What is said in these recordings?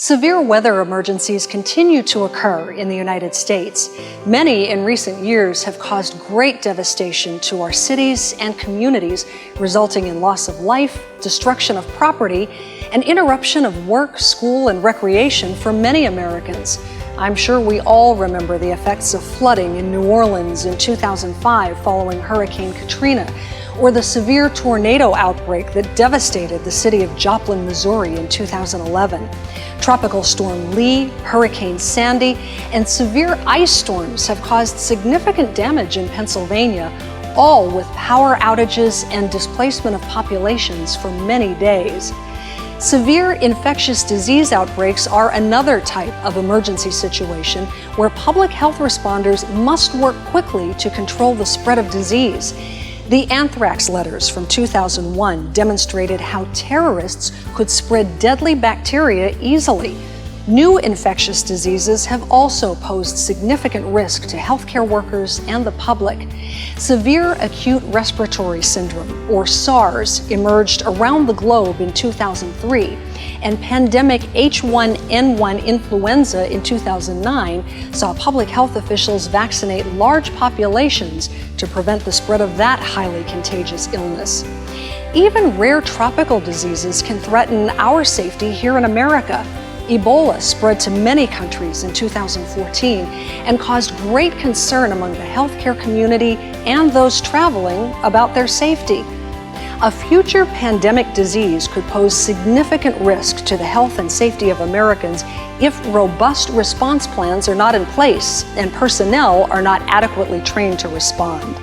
Severe weather emergencies continue to occur in the United States. Many in recent years have caused great devastation to our cities and communities, resulting in loss of life, destruction of property, and interruption of work, school, and recreation for many Americans. I'm sure we all remember the effects of flooding in New Orleans in 2005 following Hurricane Katrina, or the severe tornado outbreak that devastated the city of Joplin, Missouri in 2011. Tropical Storm Lee, Hurricane Sandy, and severe ice storms have caused significant damage in Pennsylvania, all with power outages and displacement of populations for many days. Severe infectious disease outbreaks are another type of emergency situation where public health responders must work quickly to control the spread of disease. The anthrax letters from 2001 demonstrated how terrorists could spread deadly bacteria easily. New infectious diseases have also posed significant risk to healthcare workers and the public. Severe acute respiratory syndrome, or SARS, emerged around the globe in 2003, and pandemic H1N1 influenza in 2009 saw public health officials vaccinate large populations to prevent the spread of that highly contagious illness. Even rare tropical diseases can threaten our safety here in America. Ebola spread to many countries in 2014 and caused great concern among the healthcare community and those traveling about their safety. A future pandemic disease could pose significant risk to the health and safety of Americans if robust response plans are not in place and personnel are not adequately trained to respond.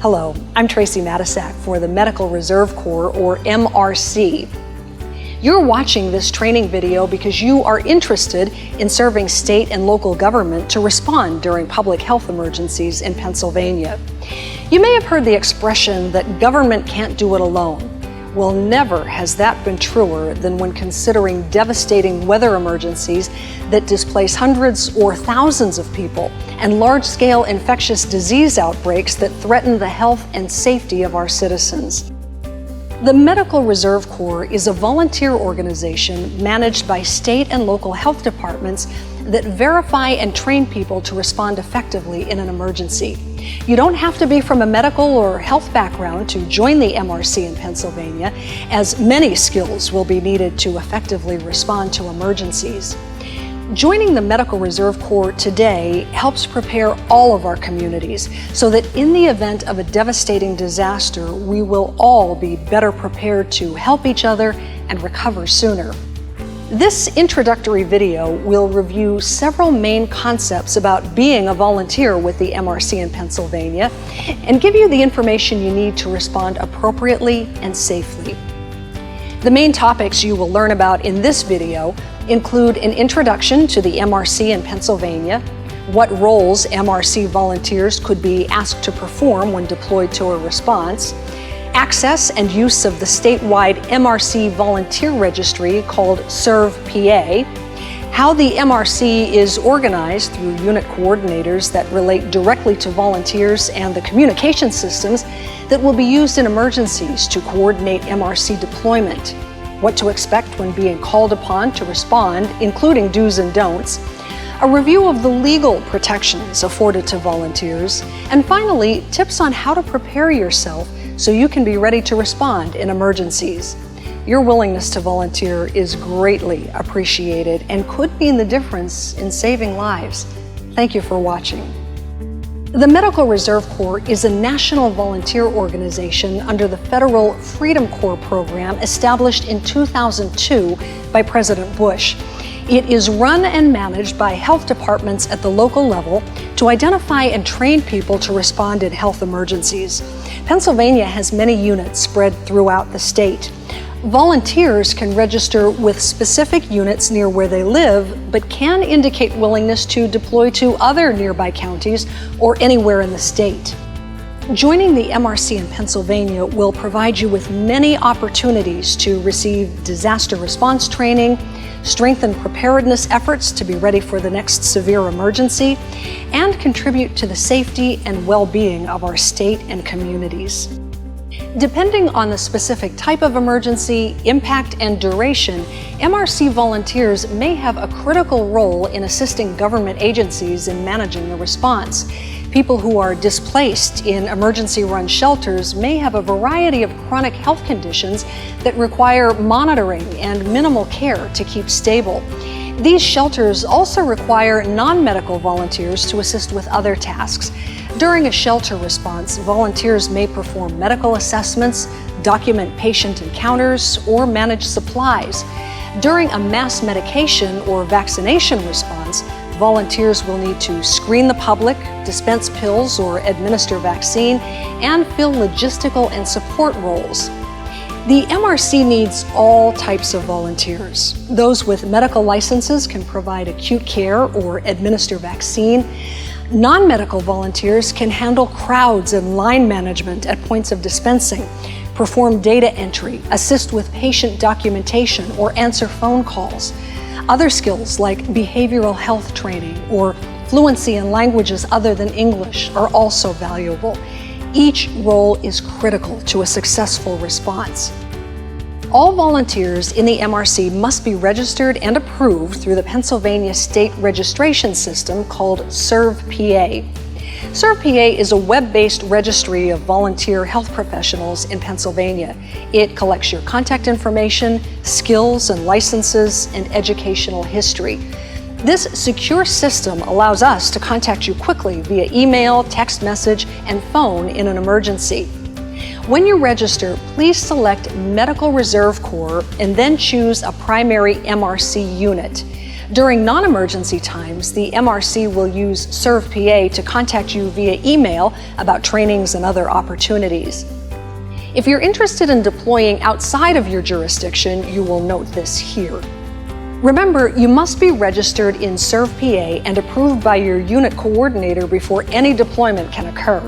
Hello, I'm Tracy Matisak for the Medical Reserve Corps, or MRC. You're watching this training video because you are interested in serving state and local government to respond during public health emergencies in Pennsylvania. You may have heard the expression that government can't do it alone. Well, never has that been truer than when considering devastating weather emergencies that displace hundreds or thousands of people and large-scale infectious disease outbreaks that threaten the health and safety of our citizens. The Medical Reserve Corps is a volunteer organization managed by state and local health departments that verify and train people to respond effectively in an emergency. You don't have to be from a medical or health background to join the MRC in Pennsylvania, as many skills will be needed to effectively respond to emergencies. Joining the Medical Reserve Corps today helps prepare all of our communities so that in the event of a devastating disaster, we will all be better prepared to help each other and recover sooner. This introductory video will review several main concepts about being a volunteer with the MRC in Pennsylvania and give you the information you need to respond appropriately and safely. The main topics you will learn about in this video include an introduction to the MRC in Pennsylvania, what roles MRC volunteers could be asked to perform when deployed to a response, access and use of the statewide MRC volunteer registry called SERVE-PA, how the MRC is organized through unit coordinators that relate directly to volunteers and the communication systems that will be used in emergencies to coordinate MRC deployment, what to expect when being called upon to respond, including do's and don'ts, a review of the legal protections afforded to volunteers, and finally, tips on how to prepare yourself so you can be ready to respond in emergencies. Your willingness to volunteer is greatly appreciated and could mean the difference in saving lives. Thank you for watching. The Medical Reserve Corps is a national volunteer organization under the Federal Freedom Corps program established in 2002 by President Bush. It is run and managed by health departments at the local level to identify and train people to respond in health emergencies. Pennsylvania has many units spread throughout the state. Volunteers can register with specific units near where they live, but can indicate willingness to deploy to other nearby counties or anywhere in the state. Joining the MRC in Pennsylvania will provide you with many opportunities to receive disaster response training, strengthen preparedness efforts to be ready for the next severe emergency, and contribute to the safety and well-being of our state and communities. Depending on the specific type of emergency, impact, and duration, MRC volunteers may have a critical role in assisting government agencies in managing the response. People who are displaced in emergency-run shelters may have a variety of chronic health conditions that require monitoring and minimal care to keep stable. These shelters also require non-medical volunteers to assist with other tasks. During a shelter response, volunteers may perform medical assessments, document patient encounters, or manage supplies. During a mass medication or vaccination response, volunteers will need to screen the public, dispense pills or administer vaccine, and fill logistical and support roles. The MRC needs all types of volunteers. Those with medical licenses can provide acute care or administer vaccine. Non-medical volunteers can handle crowds and line management at points of dispensing, perform data entry, assist with patient documentation, or answer phone calls. Other skills like behavioral health training or fluency in languages other than English are also valuable. Each role is critical to a successful response. All volunteers in the MRC must be registered and approved through the Pennsylvania State Registration System called ServPA. ServPA is a web-based registry of volunteer health professionals in Pennsylvania. It collects your contact information, skills and licenses, and educational history. This secure system allows us to contact you quickly via email, text message, and phone in an emergency. When you register, please select Medical Reserve Corps and then choose a primary MRC unit. During non-emergency times, the MRC will use ServPA to contact you via email about trainings and other opportunities. If you're interested in deploying outside of your jurisdiction, you will note this here. Remember, you must be registered in ServPA and approved by your unit coordinator before any deployment can occur.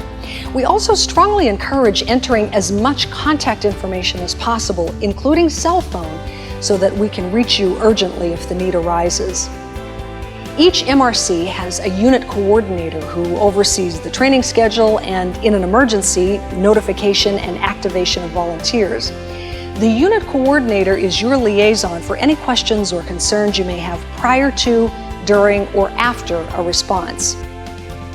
We also strongly encourage entering as much contact information as possible, including cell phone, so that we can reach you urgently if the need arises. Each MRC has a unit coordinator who oversees the training schedule and, in an emergency, notification and activation of volunteers. The unit coordinator is your liaison for any questions or concerns you may have prior to, during, or after a response.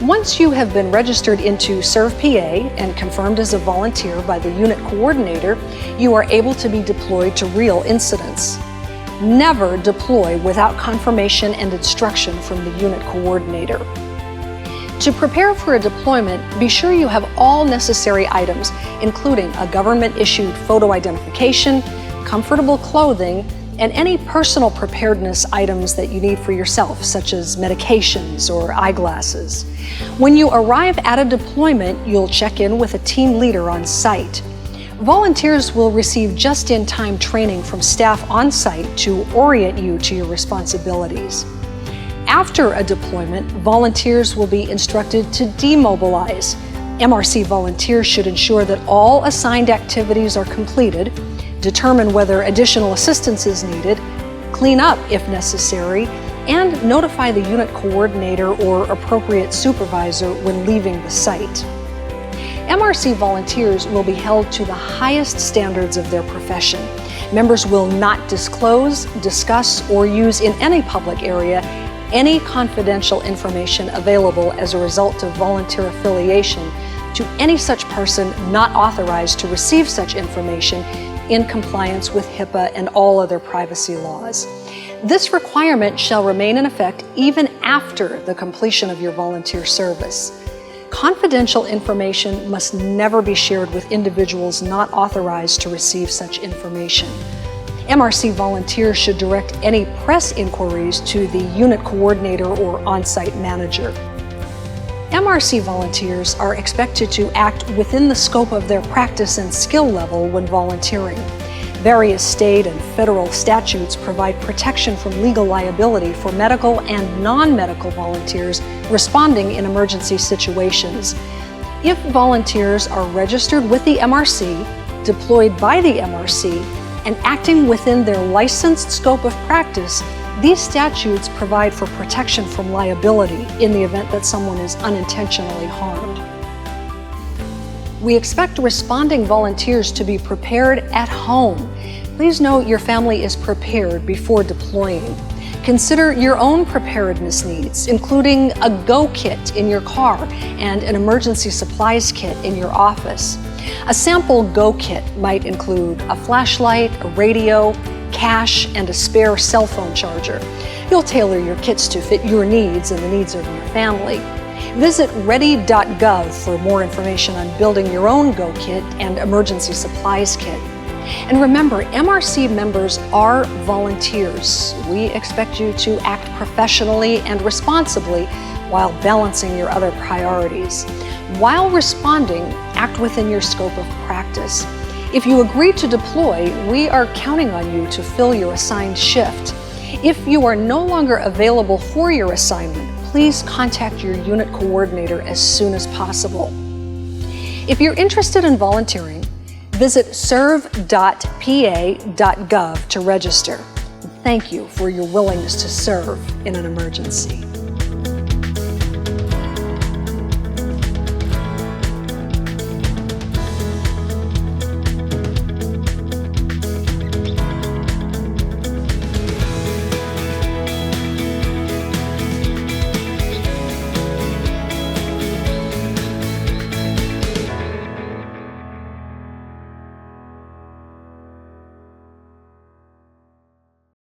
Once you have been registered into ServPA and confirmed as a volunteer by the unit coordinator, you are able to be deployed to real incidents. Never deploy without confirmation and instruction from the unit coordinator. To prepare for a deployment, be sure you have all necessary items, including a government-issued photo identification, comfortable clothing, and any personal preparedness items that you need for yourself, such as medications or eyeglasses. When you arrive at a deployment, you'll check in with a team leader on site. Volunteers will receive just-in-time training from staff on site to orient you to your responsibilities. After a deployment, volunteers will be instructed to demobilize. MRC volunteers should ensure that all assigned activities are completed, determine whether additional assistance is needed, clean up if necessary, and notify the unit coordinator or appropriate supervisor when leaving the site. MRC volunteers will be held to the highest standards of their profession. Members will not disclose, discuss, or use in any public area any confidential information available as a result of volunteer affiliation to any such person not authorized to receive such information in compliance with HIPAA and all other privacy laws. This requirement shall remain in effect even after the completion of your volunteer service. Confidential information must never be shared with individuals not authorized to receive such information. MRC volunteers should direct any press inquiries to the unit coordinator or on-site manager. MRC volunteers are expected to act within the scope of their practice and skill level when volunteering. Various state and federal statutes provide protection from legal liability for medical and non-medical volunteers responding in emergency situations. If volunteers are registered with the MRC, deployed by the MRC, and acting within their licensed scope of practice, these statutes provide for protection from liability in the event that someone is unintentionally harmed. We expect responding volunteers to be prepared at home. Please note your family is prepared before deploying. Consider your own preparedness needs, including a go kit in your car and an emergency supplies kit in your office. A sample go kit might include a flashlight, a radio, cash, and a spare cell phone charger. You'll tailor your kits to fit your needs and the needs of your family. Visit ready.gov for more information on building your own go kit and emergency supplies kit. And remember, MRC members are volunteers. We expect you to act professionally and responsibly while balancing your other priorities. While responding, act within your scope of practice. If you agree to deploy, we are counting on you to fill your assigned shift. If you are no longer available for your assignment, please contact your unit coordinator as soon as possible. If you're interested in volunteering, visit serve.pa.gov to register. Thank you for your willingness to serve in an emergency.